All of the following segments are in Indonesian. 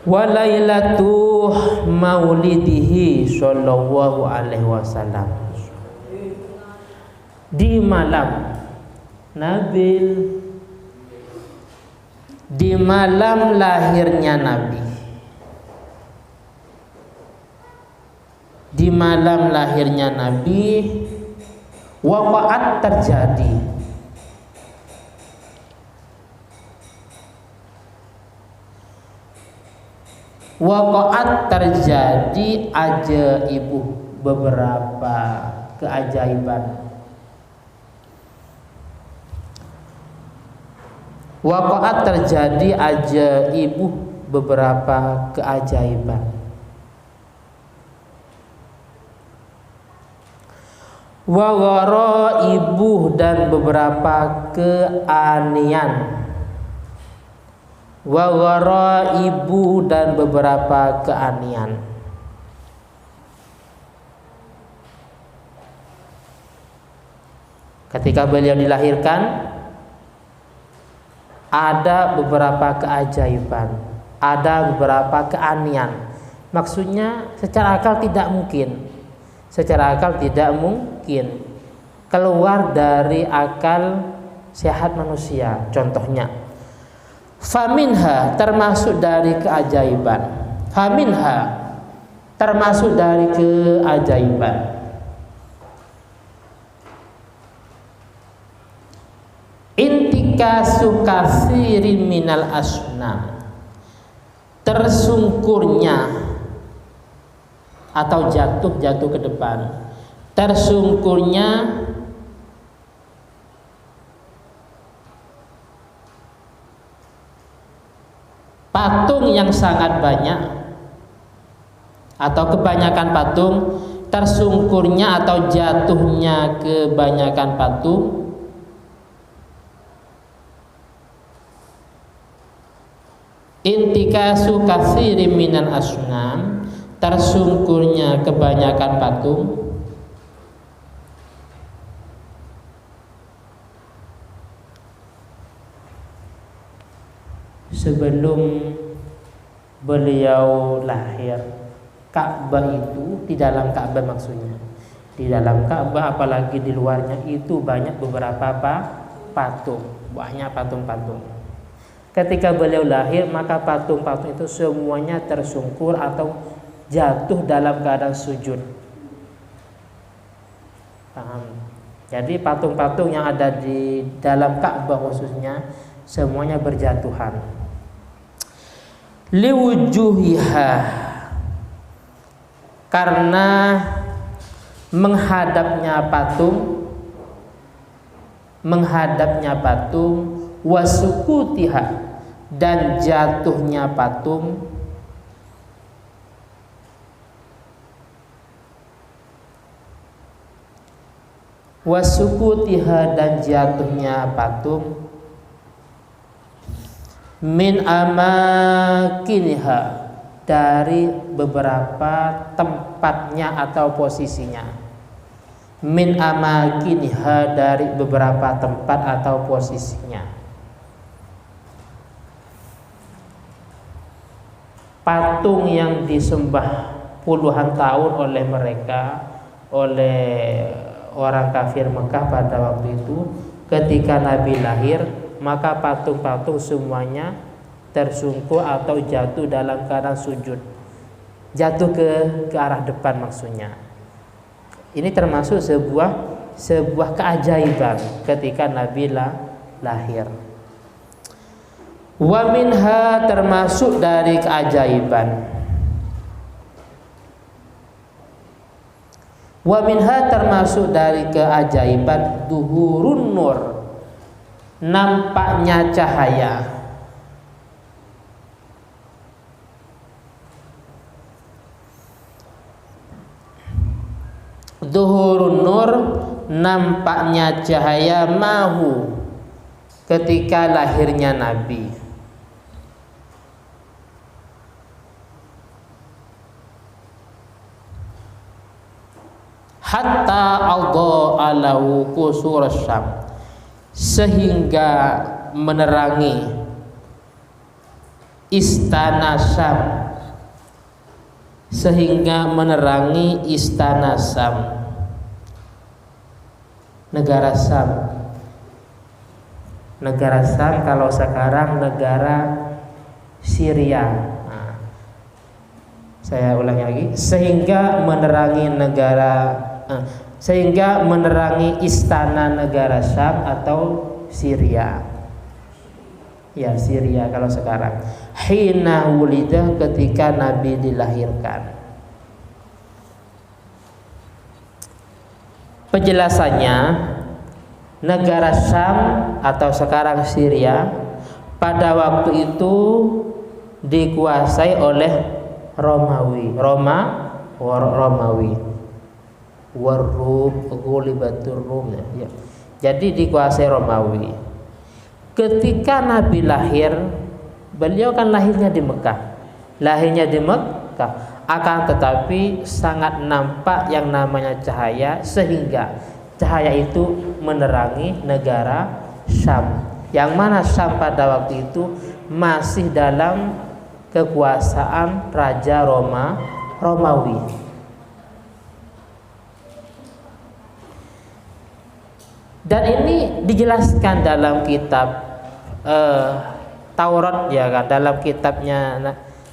Wa lailatu maulidihi sallallahu alaihi wasallam, di malam Nabil, di malam lahirnya Nabi, di malam lahirnya Nabi, waqa'at terjadi, waqa'at terjadi ajaibu, beberapa keajaiban. Waqa'at terjadi ajaibu, beberapa keajaiban. Wa gharaibu, dan beberapa keanehan. Wa gharaibu, dan beberapa keanehan. Ketika beliau dilahirkan, ada beberapa keajaiban, ada beberapa keanehan. Maksudnya secara akal tidak mungkin, secara akal tidak mungkin, keluar dari akal sehat manusia. Contohnya, faminha, termasuk dari keajaiban, faminha, termasuk dari keajaiban, intikasu katsirin minal asnam, tersungkurnya atau jatuh ke depan, tersungkurnya patung yang sangat banyak atau kebanyakan patung, tersungkurnya atau jatuhnya kebanyakan patung, intikasu katsirin minal asnam, tersungkurnya kebanyakan patung, sebelum beliau lahir. Ka'bah itu, di dalam Ka'bah maksudnya, di dalam Ka'bah apalagi di luarnya itu banyak beberapa patung, banyak patung-patung. Ketika beliau lahir, maka patung-patung itu semuanya tersungkur atau jatuh dalam keadaan sujud. Paham? Jadi patung-patung yang ada di dalam Ka'bah khususnya semuanya berjatuhan. Liwujuhiha, karena menghadapnya patung, wasukutiha, dan jatuhnya patung, wasukutiha, dan jatuhnya patung, min amakiniha, dari beberapa tempatnya atau posisinya, min amakiniha, dari beberapa tempat atau posisinya. Patung yang disembah puluhan tahun oleh mereka, oleh orang kafir Mekah pada waktu itu, ketika Nabi lahir, maka patung-patung semuanya tersungkur atau jatuh dalam keadaan sujud, jatuh ke arah depan maksudnya. Ini termasuk sebuah keajaiban ketika Nabi lahir. Wa minha, termasuk dari keajaiban, wa minha, termasuk dari keajaiban, duhurun nur, nampaknya cahaya. Duhurun nur, nampaknya cahaya, mahu, ketika lahirnya Nabi. Hatta adha'a lahu qusur Syam, sehingga menerangi istana Syam, sehingga menerangi istana Syam, negara Syam. Negara Syam kalau sekarang negara Syria. Nah, saya ulangi lagi, sehingga menerangi istana negara Syam atau Syria. Ya, Syria kalau sekarang. Hina wulida, ketika Nabi dilahirkan. Penjelasannya, negara Syam atau sekarang Syria pada waktu itu dikuasai oleh Romawi. Warum ghulibatur Rum, ya. Jadi dikuasai Romawi. Ketika Nabi lahir, beliau kan lahirnya di Mekah. Akan tetapi sangat nampak yang namanya cahaya, sehingga cahaya itu menerangi negara Syam, yang mana Syam pada waktu itu masih dalam kekuasaan Raja Romawi. Dan ini dijelaskan dalam kitab Taurat, ya kan, dalam kitabnya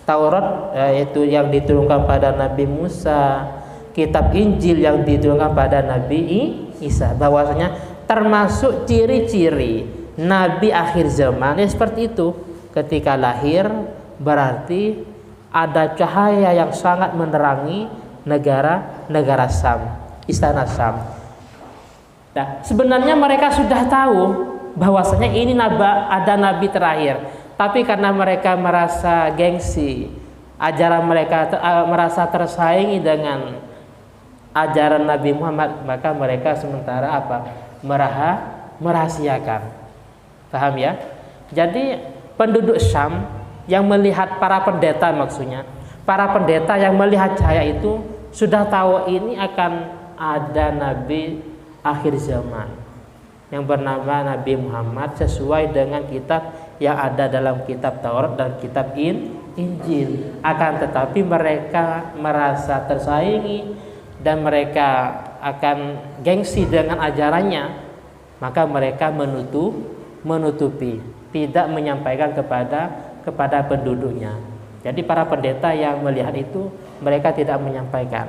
Taurat, yaitu yang diturunkan pada Nabi Musa, kitab Injil yang diturunkan pada Nabi Isa, bahwasanya termasuk ciri-ciri Nabi akhir zaman ya seperti itu. Ketika lahir berarti ada cahaya yang sangat menerangi negara Syam, istana Syam. Nah, sebenarnya mereka sudah tahu bahwasanya ini ada nabi terakhir, tapi karena mereka merasa gengsi, ajaran mereka merasa tersaingi dengan ajaran Nabi Muhammad, maka mereka sementara merahasiakan. Paham ya? Jadi penduduk Syam yang melihat para pendeta, maksudnya para pendeta yang melihat cahaya itu sudah tahu ini akan ada nabi akhir zaman yang bernama Nabi Muhammad, sesuai dengan kitab yang ada dalam kitab Taurat dan kitab Injil. Akan tetapi mereka merasa tersaingi dan mereka akan gengsi dengan ajarannya, maka mereka menutupi, tidak menyampaikan kepada penduduknya. Jadi para pendeta yang melihat itu, mereka tidak menyampaikan.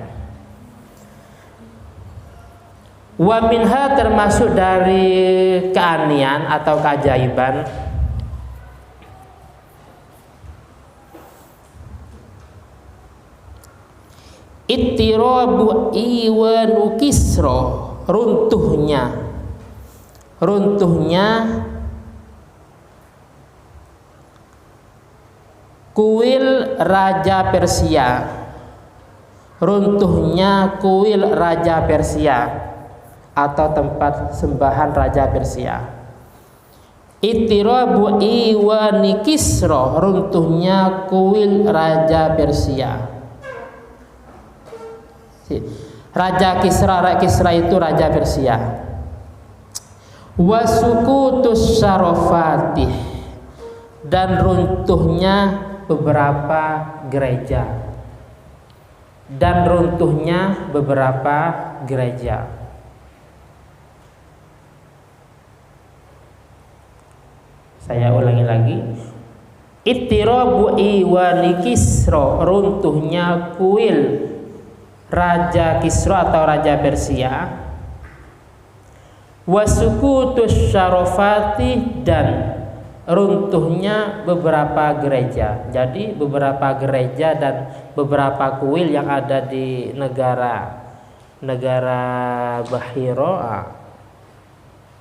Wa minha, termasuk dari keanehan atau keajaiban, ittirabu iwanu Kisra, runtuhnya kuil Raja Persia, atau tempat sembahan Raja Persia. Ittirabu iwani Kisra, runtuhnya kuil Raja Persia. Raja Kisra itu Raja Persia. Wasukutus syarafatih, dan runtuhnya beberapa gereja. Saya ulangi lagi. Ittirabu iwani Kisra, runtuhnya kuil Raja Kisra atau Raja Persia. Wasukutus syarafati, dan runtuhnya beberapa gereja. Jadi beberapa gereja dan beberapa kuil yang ada di negara Bahira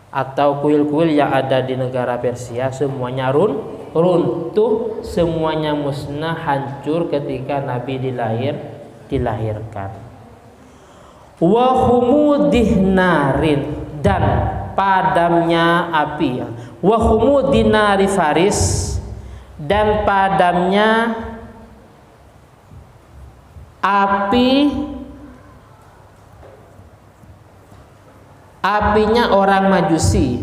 atau kuil-kuil yang ada di negara Persia, semuanya runtuh, semuanya musnah, hancur ketika Nabi dilahirkan. Wa humudih narin, dan padamnya api. Wa humudin nari Faris, dan padamnya apinya orang Majusi.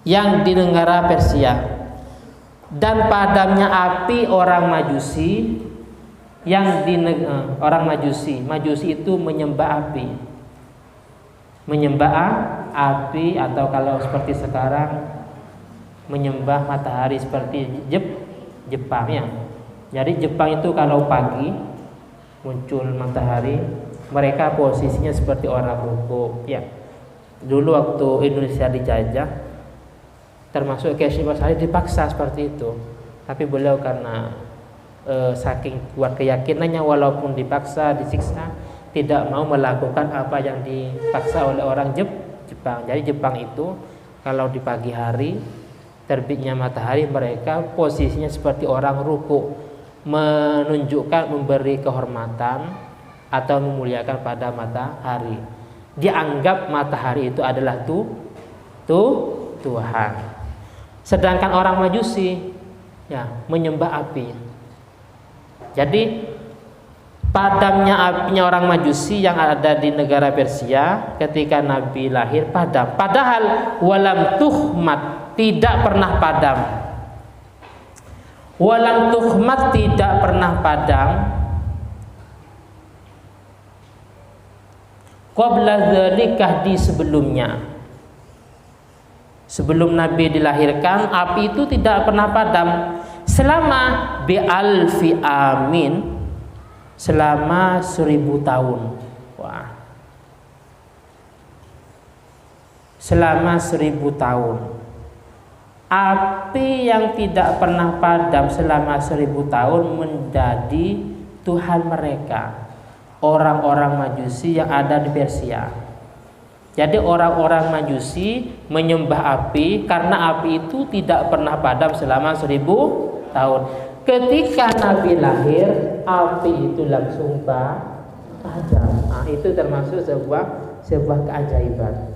yang di negara Persia, dan padamnya api orang Majusi yang di orang Majusi. Majusi itu menyembah api. Menyembah api, atau kalau seperti sekarang menyembah matahari seperti Jepang ya. Jadi Jepang itu kalau pagi muncul matahari, mereka posisinya seperti orang ruko ya. Dulu waktu Indonesia dijajah, termasuk Kiai Basari dipaksa seperti itu. Tapi beliau karena saking kuat keyakinannya, walaupun dipaksa, disiksa, tidak mau melakukan apa yang dipaksa oleh orang Jepang. Jadi Jepang itu kalau di pagi hari terbitnya matahari, mereka posisinya seperti orang ruku, menunjukkan memberi kehormatan atau memuliakan pada matahari. Dianggap matahari itu adalah Tuhan. Sedangkan orang Majusi ya menyembah api. Jadi padamnya apinya orang Majusi yang ada di negara Persia ketika Nabi lahir padam. Padahal walam tuhmat, tidak pernah padam. Walam tuhmat, tidak pernah padam. Qabla dzalikah, di sebelumnya. Sebelum Nabi dilahirkan, api itu tidak pernah padam selama bi'alfi amin, selama 1000 tahun. Wah. Selama 1000 tahun. Api yang tidak pernah padam selama 1000 tahun menjadi Tuhan mereka, orang-orang Majusi yang ada di Persia. Jadi orang-orang Majusi menyembah api karena api itu tidak pernah padam selama 1000 tahun. Ketika Nabi lahir, api itu langsung padam. Nah, itu termasuk sebuah keajaiban.